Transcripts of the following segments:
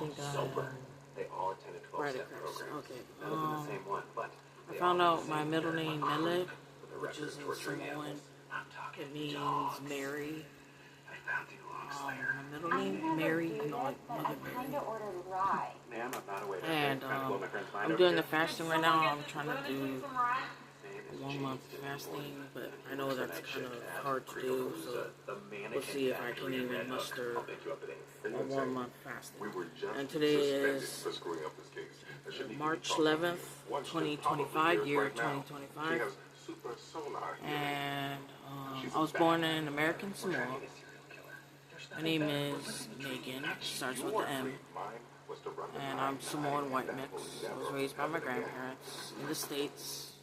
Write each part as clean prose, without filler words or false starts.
think They all attended 12-step programs. Okay. None of them the same one, but I found out my middle name, Mele, which is in Samoan. It means Mary. My middle name, Mary, you know, like Mother Mary. And I'm doing the fasting right now. I'm trying to do 1 month fasting, but I know that's kind of hard to do, so we'll see if I can even muster a 1 month fasting. And today is March 11th, 2025, year 2025, and I was born in American Samoa. My name is Megan, starts with the M, and I'm Samoan white mix. I was raised by my grandparents in the States,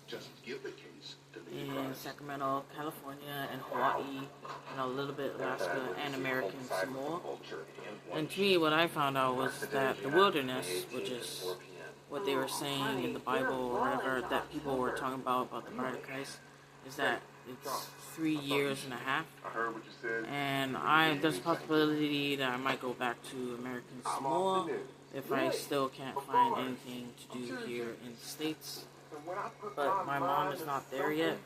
in Sacramento, California, and Hawaii, and a little bit Alaska, and American Samoa. And to me, what I found out was that the wilderness, which is what they were saying in the Bible or whatever, that people were talking about the bride of Christ, is that it's 3 years and a half. And there's a possibility that I might go back to American Samoa if I still can't find anything to do here in the States. But my mom is not there yet,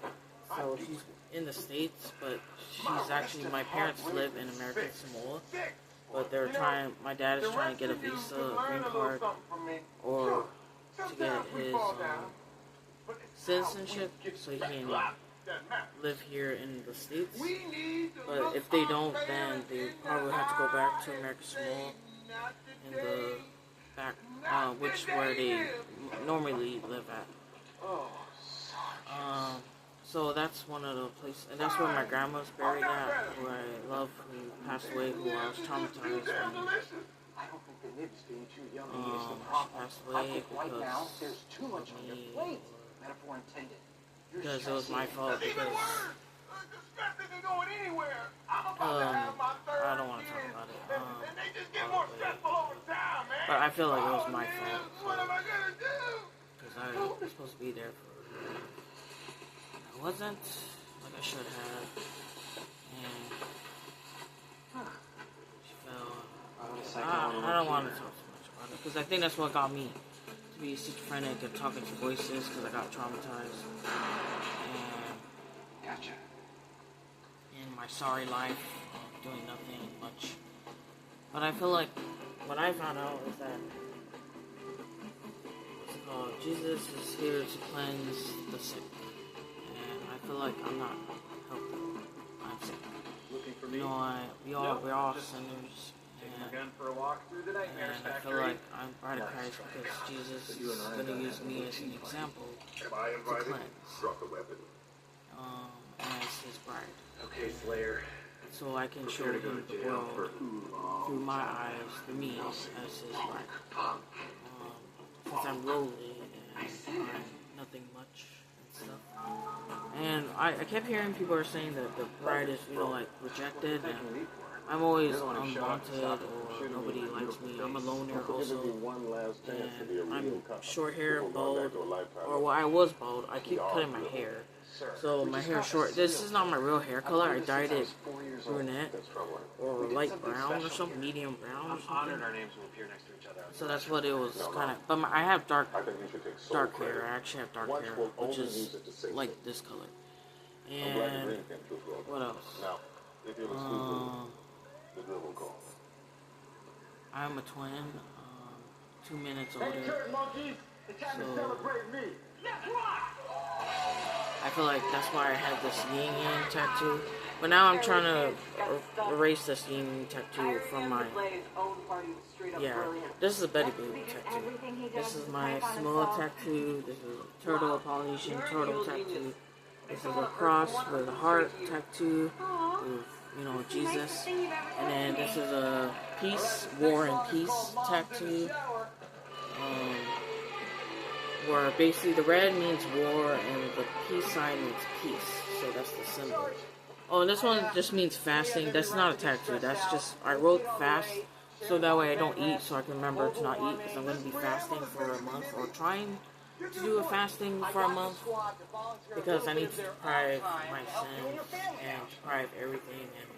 so she's in the States, but my parents live in American Samoa, but my dad is trying to get a visa, a green card, or to get his citizenship so he can live here in the States. But if they don't, then they probably have to go back to American Samoa in the back, where they normally live at. So that's one of the places, and that's where my grandma's buried at, who I love, who passed away, who I was traumatized when she passed away because it was my fault, because I don't want to talk about it, but I feel like it was my fault, because I was supposed to be there for I wasn't, like I should have, and she fell. I don't want to talk too much about it, because I think that's what got me to be schizophrenic and talking to voices, because I got traumatized, and in my sorry life of doing nothing much. But I feel like what I found out is that Jesus is here to cleanse the sick. I feel like I'm not healthy. I'm sick. You know, we're all sinners. And I feel like I'm bride of Christ because Jesus is going to use me as an example to cleanse. As his bride. Okay, Slayer. So I can show him the world through my eyes, through me as his bride. Since I'm lowly and I'm nothing much. And I kept hearing people are saying that the bride is, like, rejected, and I'm always unwanted, or nobody likes me. I'm a loner also, and I'm short hair, bald, or I was bald. I keep cutting my hair, so my hair is short. This is not my real hair color. I dyed it brunette, or light brown, or something, medium brown, or something. So that's what it was kind of. But I have dark hair. I actually have dark hair, which is like this color. And what else? I'm a twin, 2 minutes older. So I feel like that's why I have this yin yang tattoo. But now I'm trying to erase this yin yang tattoo from my. Yeah, this is a Betty Boop tattoo. This is my Samoa tattoo. This is a turtle, Polynesian turtle tattoo. This is a cross with a heart tattoo with, Jesus. And then this is a peace, war and peace tattoo. Where basically the red means war and the peace sign means peace. So that's the symbol. Oh, and this one just means fasting. That's not a tattoo. That's just, I wrote fast. So that way I don't eat, so I can remember to not eat, because I'm going to be fasting for a month, or trying to do a fasting for a month, because I need to deprive my sins and deprive everything. And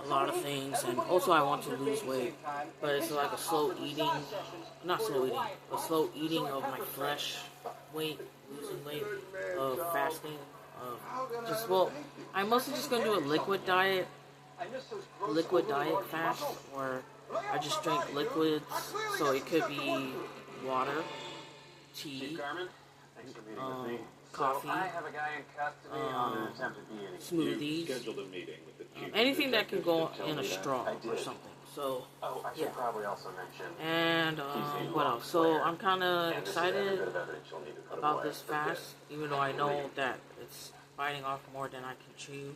a lot of things, and also I want to lose weight, but it's like a slow eating, not slow eating, a slow eating of my flesh weight, losing weight, of fasting, of just, well, I'm mostly just going to do a liquid diet fast, where I just drink liquids, so it could be water, tea, coffee, smoothies, anything that can go in a straw or something. So, yeah. And what else? So I'm kind of excited about this fast, even though I know that it's biting off more than I can chew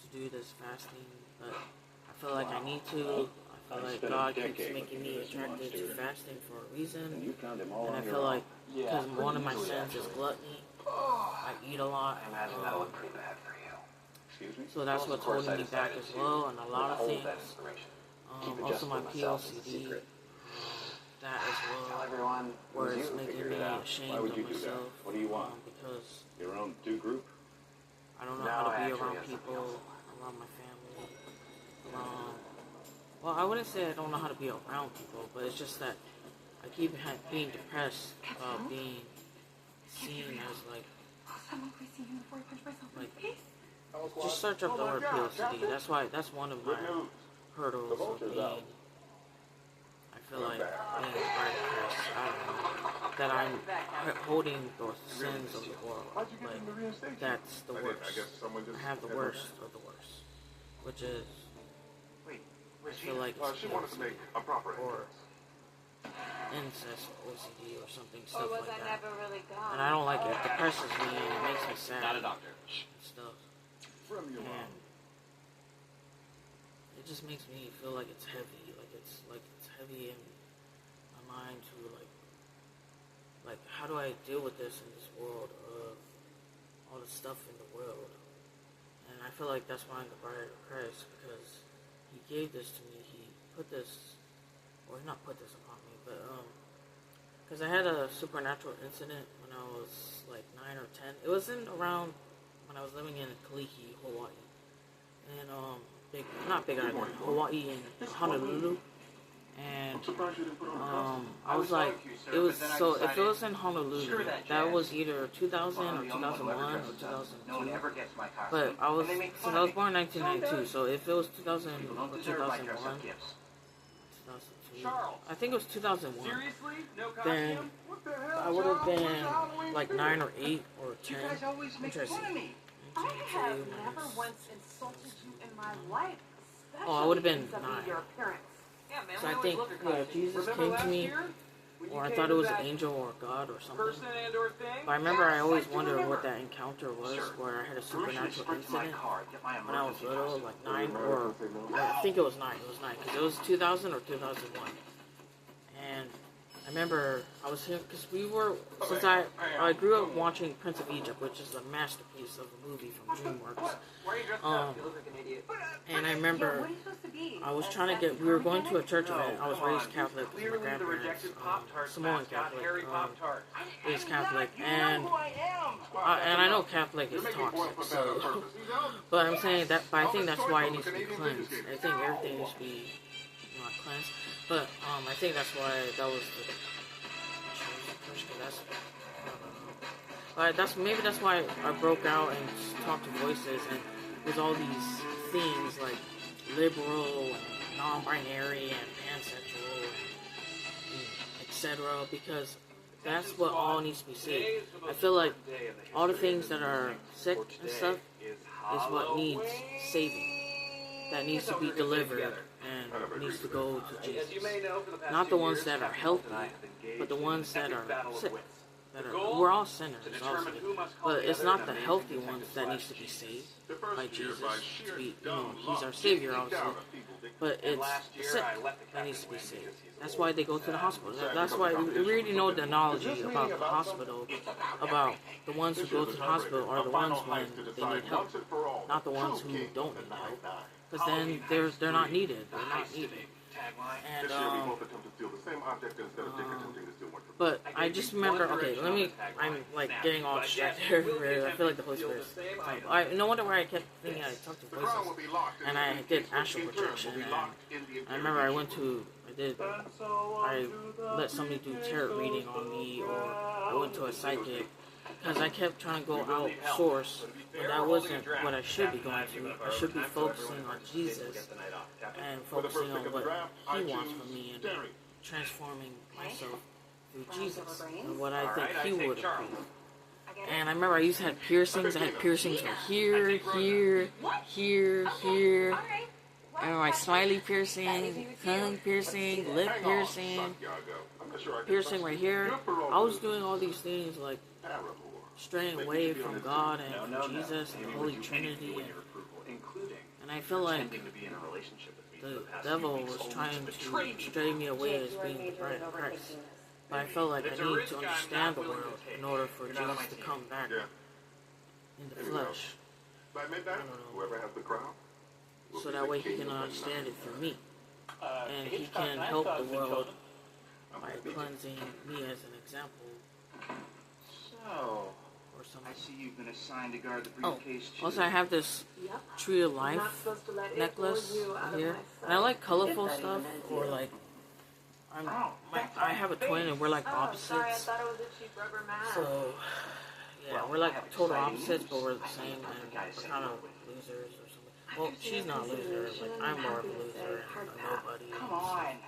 to do this fasting. But I feel like I need to. I feel like God keeps making me attracted to fasting for a reason. And I feel like because one of my sins is gluttony, I eat a lot. So that's what's holding me back as well, and a lot of things. Also my POCD, that as well, where it's making me ashamed of myself, because I don't know how to be around people, around my family, well, I wouldn't say I don't know how to be around people, but it's just that I keep being depressed about being seen as like, just search up the word POCD. That's one of my hurdles of being, I feel like being depressed. I don't know, that I'm holding the sins of the world. Like, that's the worst. I have the worst of the worst, which is, I feel like it's POCD, or incest, OCD, or something, stuff like that. And I don't like it. It depresses me and it makes me sad and stuff. And it just makes me feel like it's heavy, like it's heavy in my mind to like how do I deal with this in this world of all the stuff in the world. And I feel like that's why I'm the bride of Christ, because he gave this to me. He put this, or not put this upon me, but because I had a supernatural incident when I was like 9 or 10. It was in around when I was living in Kaliki, Hawaii, and not Big Island, Hawaii and Honolulu. And I was like, it was, so if it was in Honolulu, that was either 2000 or 2001 or 2002. But I was, since I was born in 1992, so if it was 2000 or 2001, 2002, I think it was 2001, then I would have been like 9 or 8 or 10. Interesting. I have never once insulted you in my life. Oh, I would have been 9. Yeah, man, So I think, Jesus came to me, or I thought it was an angel or God or something. But I remember I always wondered what that encounter was, where I had a supernatural incident when I was little, like 9, or I think it was 9. It was 9, because it was 2000 or 2001. And I remember I was here because since I grew up watching Prince of Egypt, which is a masterpiece of a movie from DreamWorks. And I remember I was trying to we were going to a church event. I was raised Catholic with my grandparents, Samoan Catholic, raised Catholic, and I know Catholic is toxic, so, but I'm saying that, but I think that's why it needs to be cleansed. I think everything needs to be not cleansed. But I think that's why that was the push, because maybe that's why I broke out and talked to voices, and there's all these things like liberal and non-binary and pansexual and etc. because that's what all needs to be saved. I feel like all the things that are sick and stuff is what needs saving, that needs to be delivered and needs to go to Jesus. Not the ones that are healthy, but the ones that are sick. We're all sinners, obviously, but it's not the healthy ones that needs to be saved by Jesus. To be, He's our Savior, obviously, but it's the sick that needs to be saved. That's why they go to the hospital. That's why we already know the analogy about the hospital, about the ones who go to the hospital are the ones when they need help, not the ones who don't need help, because then they're not needed. They're not needed. And This year we both attempt to steal the same object instead of Dick attempting to steal one from but I just remember, okay, I'm like getting all distracted here. I feel like the Holy Spirit. No wonder why I kept thinking I talked to voices. And I did astral projection. And I remember I let somebody do tarot reading on me, or I went to a psychic. Because I kept trying to go out source, but that wasn't what I should be going to. I should be focusing on Jesus and focusing on what He wants from me and transforming myself through Jesus and what I think He would approve. And I remember I used to have piercings. I had piercings right here, and my smiley piercing, tongue piercing, lip piercing, piercing right here. I was doing all these things like straying away from God and from Jesus and the Holy Trinity, and I feel like the devil was trying to stray me away as being the bride of Christ. But I felt like I needed to understand the world in order for Jesus to come back in the flesh. I don't know. So that way He can understand it through me, and He can help the world by cleansing me as an example. So, I see you've been assigned to guard the briefcase too. Also I have this Tree of Life necklace here, and I like colorful stuff, or like I have a twin and we're like opposites. So yeah, we're like total opposites, but we're the same, and we're kind of losers or something. Well, she's not a loser, like I'm more of a loser and a nobody. Come on.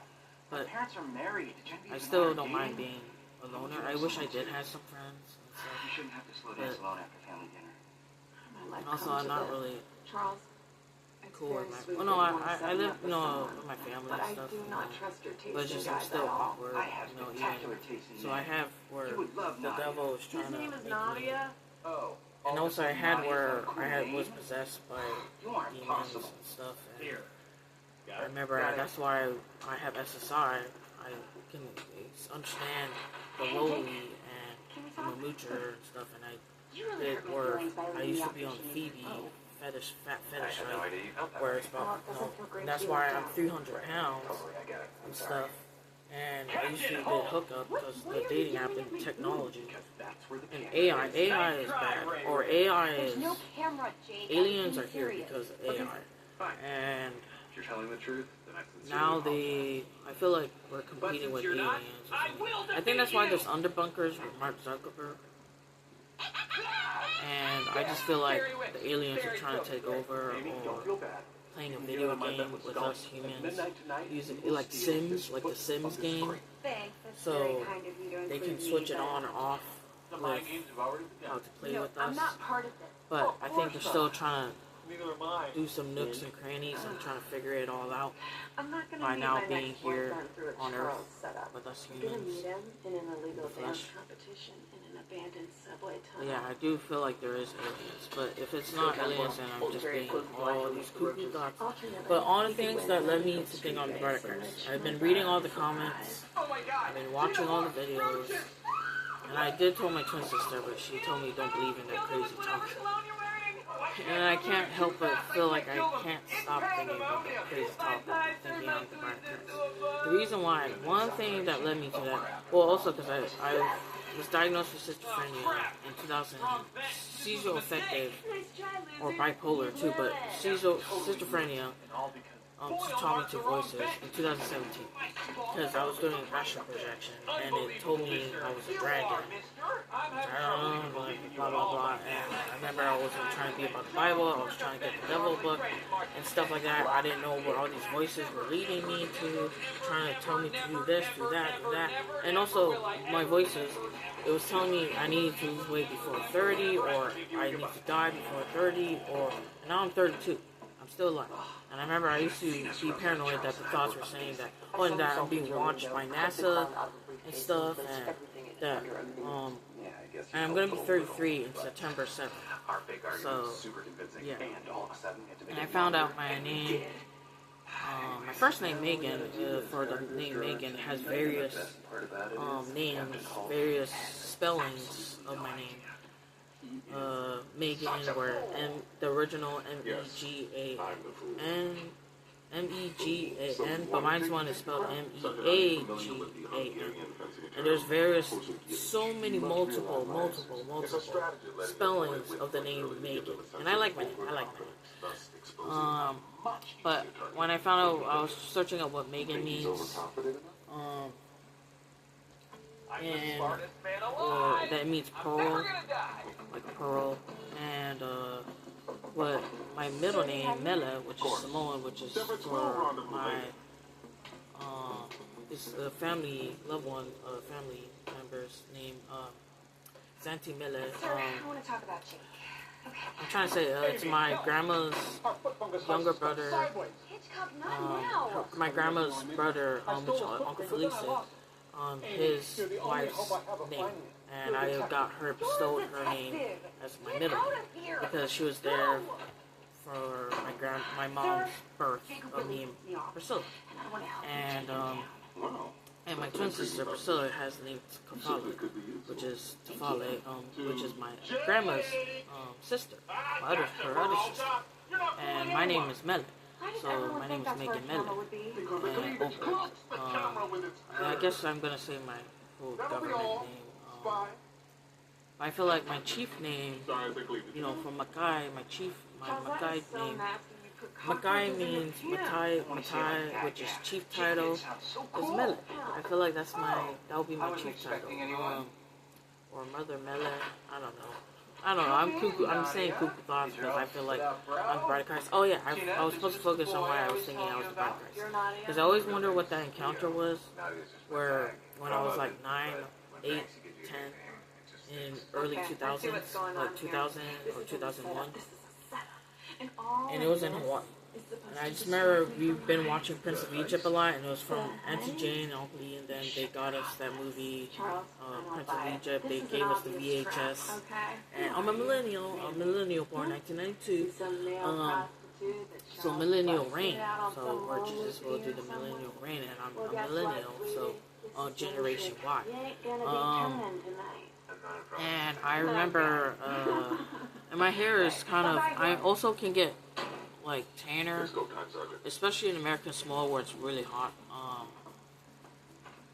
But Parents are married. I still don't mind being a loner. I wish I did have some friends. You shouldn't have to slow dance alone after family dinner. And also, I'm not really cool with my. Well, no, I live, with my family and stuff. But it's just I'm still awkward, even. So I have where the devil is trying to make me. And also, I had where was possessed by demons and stuff. And I remember that's why I have SSI. I can understand the lowly. I'm a moocher and stuff, and I did work. I used to be on Phoebe fat fetish, right? Where it's about, and that's why I'm 300 pounds and stuff. And I used to do hookup because the dating app and technology. And AI is bad, or AI is aliens are here because of AI. And You're telling the truth. now I feel like we're competing with aliens. I think that's why there's underbunkers with Mark Zuckerberg. And I just feel like the aliens are trying to take over, or playing a video game with us humans, using like Sims, like the Sims game. So they can switch it on or off with how to play with us. But I think they're still trying to do some nooks and crannies and trying to figure it all out by now being here on Earth with us humans in the flesh. Yeah, I do feel like there is aliens, but if it's not aliens, then I'm just being all these cuckoo thoughts. But all the things that led me to think on the bride of Christ. I've been reading all the comments, I've been watching all the videos, and I did tell my twin sister, but she told me don't believe in that crazy talk. And I can't help but feel like I can't stop thinking about that crazy talk, thinking on the bride of Christ. The reason why, one thing that led me to that, well, also because I was diagnosed with schizophrenia in 2000, schizoaffective, or bipolar too, but schizophrenia taught me to voices in 2017, because I was doing astral projection, and it told me I was a dragon. Blah blah blah, and I remember I wasn't trying to be about the Bible, I was trying to get the devil book, and stuff like that. I didn't know what all these voices were leading me to, trying to tell me to do this, do that, do that, and also my voices, it was telling me I needed to lose weight before 30, or I need to die before 30, and now I'm 32. I'm still alive. And I remember I used to be paranoid that the thoughts were saying that, and that I'm being watched by NASA and stuff, and that, and I'm going to be 33 in September 7th. So, yeah. And I found out my name, my first name Megan, for the name Megan, has various names, various spellings of my name. Megan, where the original Megan, M-E-G-A-N, but mine's one is spelled M-E-A-G-A-N. And there's so many multiple spellings of the name Megan. And I like my name. But when I found out, I was searching up what Megan means. Or that means pearl, like pearl. And what my middle name, Mela, which is Samoan, which is for my it's a family loved one, family member's name, Zanti Mela. I want to talk about Jake. I'm trying to say it's my grandma's younger brother. My grandma's brother, which Uncle Felice, his wife's name, and I got her bestowed her name as my middle name because she was there for my mom's birth of me and Priscilla, and my twin sister Priscilla has the name Kafale, which is Tafale, which is my grandma's sister, her other sister, and my name is Mela. So my name is Megan Mela, and I guess I'm gonna say my full government name. I feel like my chief name, from Mackay, my Mackay name. Mackay means Matai, which is chief title, is Mele. I feel like that would be my chief title. Or Mother Mele, I don't know. I'm cuckoo. I'm saying cuckoo thoughts because I feel like I'm the bride of Christ. Oh yeah, I was supposed to focus on why I was thinking I was the bride of Christ. Because I always wonder what that encounter was, where when I was like 9, 8, 10, in early 2000s, like 2000 or 2001. And it was in Hawaii. And I just remember we've been watching Prince of Egypt a lot, and it was from Auntie Jane and Uncle Lee, and then they got us that movie, Prince of Egypt. They gave us the VHS. And I'm a millennial born 1992. So millennial reign. So where Jesus will do the millennial reign, and I'm a millennial, so Generation Y. And I remember, and my hair is I also can get like tanner, especially in American Samoa where it's really hot,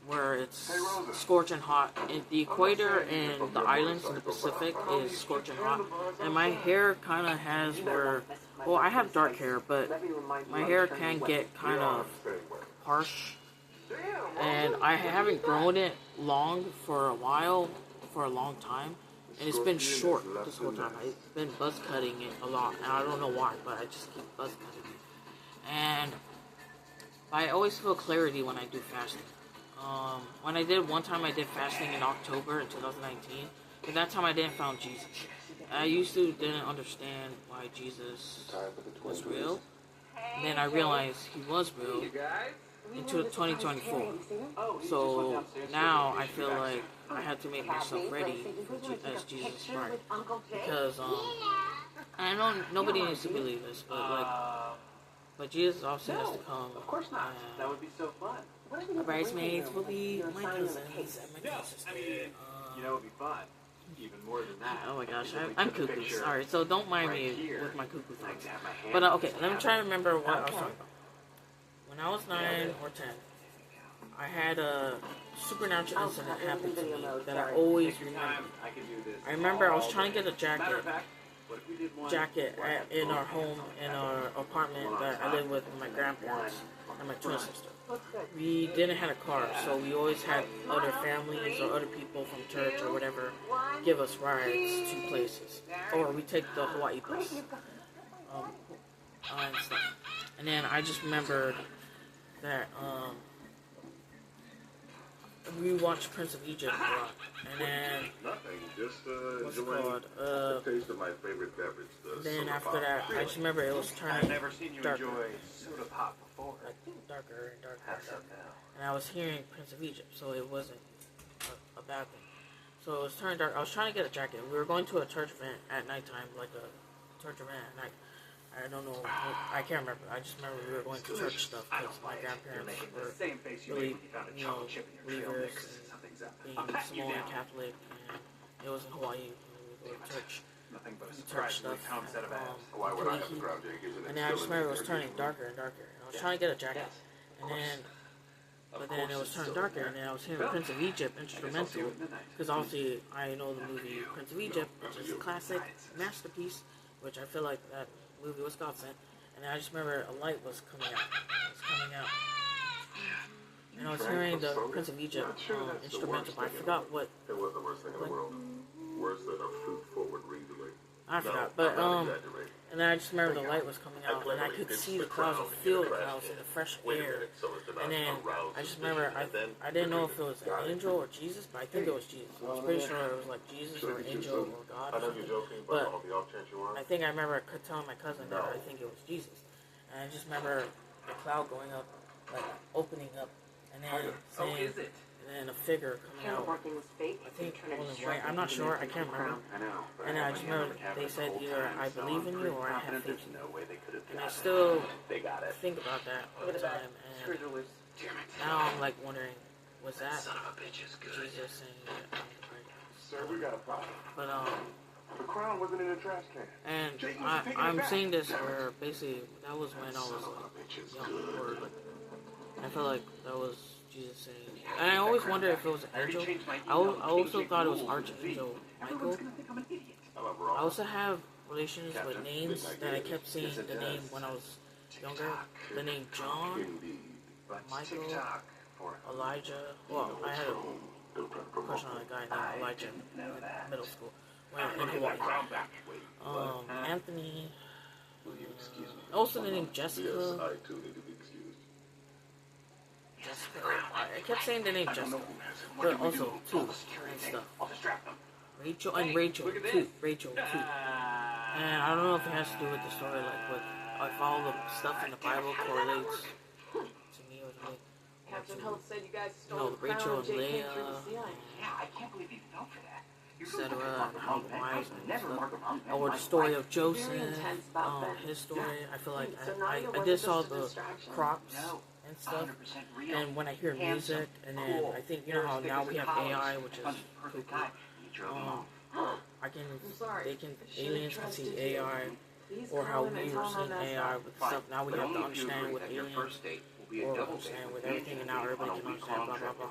where it's scorching hot. And the equator and the islands in the Pacific is scorching hot, and my hair kind of has I have dark hair, but my hair can get kind of harsh, and I haven't grown it long for a long time, and it's been short this whole time. I've been buzz cutting it a lot, and I don't know why, but I just keep buzz cutting it. And I always feel clarity when I do fasting. When I did fasting in October in 2019, at that time I didn't found Jesus. I didn't understand why Jesus was real. And then I realized he was real into 2024. So now I feel like I have to make myself ready as Jesus' bride, because I know nobody needs to believe this, but Jesus also has to come. Of course not. That would be so fun. My bridesmaids will be my cousins and my sister. It would be fun. Even more than that. Oh my gosh, I'm cuckoo. Sorry, so don't mind me with my cuckoo thoughts. But okay, let me try to remember what I was talking about. When I was 9 or 10, I had a supernatural incident happen to me that I always remember. I remember I was trying to get a jacket in our home, in our apartment that I lived with my grandparents and my twin sister. We didn't have a car, so we always had other families or other people from church or whatever give us rides to places. Or we take the Hawaii bus. And stuff. And then I just remembered that we watched Prince of Egypt a lot, and then what's it called? Taste of my favorite beverage. Then after that, I just remember it was turning I've never seen you darker, enjoy soda pop before. like darker and darker, and I was hearing Prince of Egypt, so it wasn't a bad thing. So it was turning dark. I was trying to get a jacket. We were going to a church event at nighttime, like a church event at night. I don't know. I can't remember. I just remember we were going to church stuff because my grandparents were really, believers and being Samoan Catholic, and it was in Hawaii. And we go to church stuff. And then I just remember it was turning darker and darker. And I was trying to get a jacket, and then, but then it was turning darker, and then I was hearing Prince of Egypt instrumental, because obviously I know the movie Prince of Egypt, which is a classic masterpiece, which I feel like that movie was God sent, and I just remember a light was coming out. It was coming out. And I was hearing the Prince of Egypt instrumental, but I forgot what. It was the worst thing in the world. Worse than a fruit-forward read-away. I forgot, but and then I just remember the light was coming out, and I could see the clouds and feel the clouds in the fresh air. And then I just remember I didn't know if it was an angel or Jesus, but I think it was Jesus. I was pretty sure it was like Jesus or an angel or God or something. But I think I remember telling my cousin that I think it was Jesus, and I just remember the cloud going up, like opening up, and then saying. And then a figure coming out. I think it was white. I'm not sure. I can't remember. And I just remember they said either I believe in you or I have faith in you. And I still think about that all the time. And now I'm like wondering, was that Jesus saying that? Sir, we got a problem. But The crown wasn't in the trash can. and I'm saying this where basically that was when I was like young, or like I feel like that was Jesus saying. And I always wonder if it was an angel. I also thought it was Archangel Michael. I also have relations with names that I kept seeing the name when I was younger. The name John, Michael, Elijah. Well, I had a crush on a guy named Elijah in middle school in Hawaii. Anthony. Also the name Jessica. I too need to be excused. Jessica. I kept saying the name Jessica, but also too and stuff. Rachel too. Rachel too. And I don't know if it has to do with the story, like with if all the stuff in the Bible correlates to me or to me. Captain Hope said you guys You stole know, the crown Rachel and JK Leah, through the ceiling. Yeah, I can't believe you fell for that. etc. And how the wise and stuff. Or the story of Joseph, his story. I feel like I did saw the crops and stuff. And when I hear music, and then I think, you know how now we have AI, which is kookoo. Aliens can see AI, or how we were seeing AI with stuff. Now we have to understand with aliens, or understand with everything, and now everybody can understand, blah, blah, blah.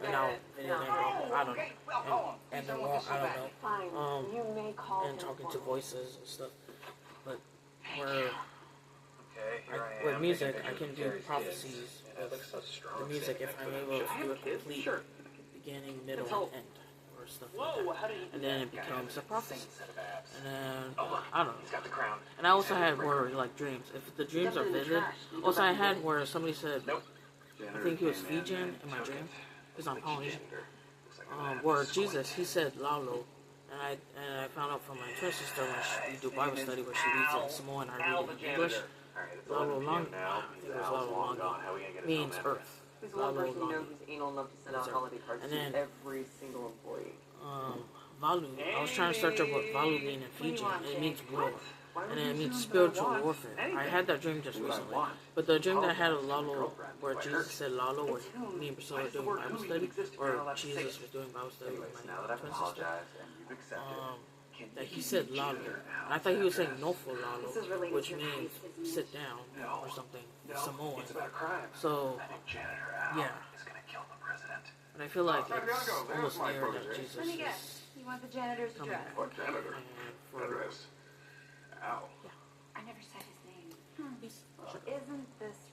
And now, video game, blah, blah, I don't know. And then, well, I don't know. And talking to voices and stuff. But with music, I can do prophecies with the music if I'm able to do a complete beginning, middle, and end. Or stuff like that. And then it becomes a prophecy. And then, I don't know. And I also had more like dreams. If the dreams are vivid, also I had where somebody said, I think he was Fijian in my dream, because I'm Polynesian. Where Jesus, he said Lalo. And I found out from my twin sister when we do Bible study where she reads it in Samoan and I read it in English. Lalo Longi, I think it was Lalo Longi, means earth. Who's the one person you know who's anal enough to send out holiday cards to every single employee? Valu. I was trying to search up what Valu means in Fijian. It means war. And it means spiritual warfare. I had that dream just recently. But the dream that I had of Lalo, where Jesus said Lalo, where me and Priscilla were doing Bible study, or Jesus was doing Bible study with my twin sister, that he said Lalo. And I thought he was saying Nofo Lalo, which means sit down, or something, Samoan. So, yeah. And I feel like it's almost near that Jesus is You want the janitor's coming address? back. What janitor? For, Address. Ow. I never said his name. Isn't this